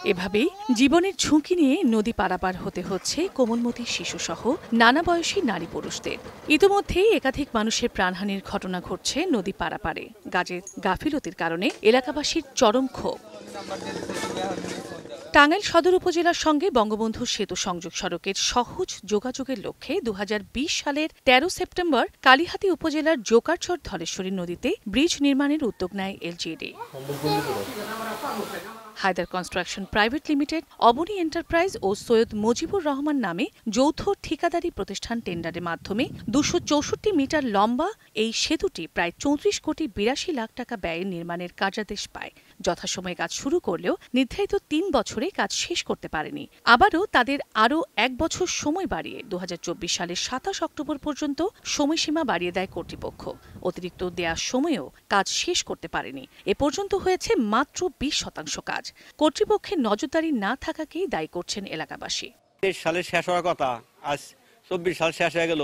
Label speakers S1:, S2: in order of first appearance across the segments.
S1: এভাবেই জীবনের ঝুঁকি নিয়ে নদী পারাপার হতে হচ্ছে কোমলমতি শিশুসহ নানা বয়সী নারী পুরুষদের। ইতোমধ্যেই একাধিক মানুষের প্রাণহানির ঘটনা ঘটছে নদী পারাপারে। কাজের গাফিলতির কারণে এলাকাবাসীর চরম ক্ষোভ। টাঙ্গাইল সদর উপজেলার সঙ্গে বঙ্গবন্ধু সেতু সংযোগ সড়কের সহজ যোগাযোগের লক্ষ্যে ২০২০ সালের ১৩ সেপ্টেম্বর কালিহাতী উপজেলার জোকারচর ধলেশ্বরী নদীতে ব্রিজ নির্মাণের উদ্যোগ নেয় LGED. Haidar construction private limited, Aboni enterprise ও সৈয়দ মুজিবুর রহমান নামে যৌথ ঠিকাদারি প্রতিষ্ঠান টেন্ডারের মাধ্যমে ২৬৪ মিটার লম্বা এই সেতুটি প্রায় ৩৪ কোটি ৮২ লাখ টাকা ব্যয়ে নির্মাণের কার্যাদেশ পায়। যথাসময়ে কাজ শুরু করলেও নির্ধারিত ৩ বছরে কাজ শেষ করতে পারেনি। আবারও তাদের আরও ১ বছর সময় বাড়িয়ে ২০২৪ সালের ২৭ অক্টোবর পর্যন্ত সময়সীমা বাড়িয়ে দেয় কর্তৃপক্ষ। অতিরিক্ত দেয়া সময়েও কাজ শেষ করতে পারেনি। এ পর্যন্ত হয়েছে মাত্র ২০% কাজ। কর্তৃপক্ষের নজরদারি না থাকাকেই দায়ী করছেন এলাকাবাসী।
S2: ২৩ সালে শেষ হওয়ার কথা, আজ ২৪ সাল শেষ হয়ে গেল,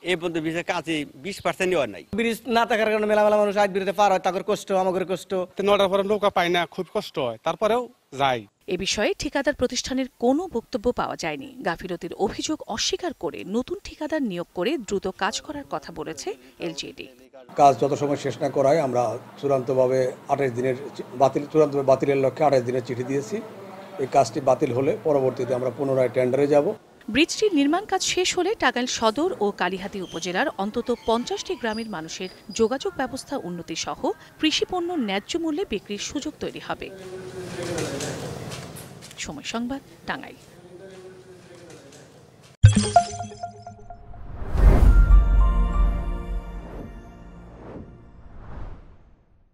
S2: এই পর্যন্ত ব্রিজের কাজে 20% নেওয়ার নাই।
S3: ব্রিজ না থাকার কারণে মেলা মানুষ আজ ব্রিজে পার হয়, তাদের কষ্ট, আমাদের কষ্ট।
S4: ৯টার পরে নৌকা পাই না, খুব কষ্ট হয়, তারপরেও যাই।
S1: এ বিষয়ে ঠিকাদার প্রতিষ্ঠানের কোনো বক্তব্য পাওয়া যায়নি। গাফিলতির অভিযোগ অস্বীকার করে নতুন ঠিকাদার নিয়োগ করে দ্রুত কাজ করার কথা বলেছে এলজিইডি।
S5: কাজ যত সময় শেষ না করায় আমরা চূড়ান্তভাবে ২৮ দিনের বাতিলের লক্ষ্যে ২৮ দিনের চিঠি দিয়েছি। এই কাজটি বাতিল হলে পরবর্তীতে আমরা পুনরায় টেন্ডারে যাব।
S1: ব্রিজটির নির্মাণ কাজ শেষ হলে টাঙ্গাইল সদর ও কালিহাতী উপজেলার অন্তত ৫০টি গ্রামের মানুষের যোগাযোগ ব্যবস্থা উন্নতি সহ কৃষিপণ্য ন্যায্য মূল্যে বিক্রির সুযোগ তৈরি হবে। সময় সংবাদ, টাঙ্গাইল।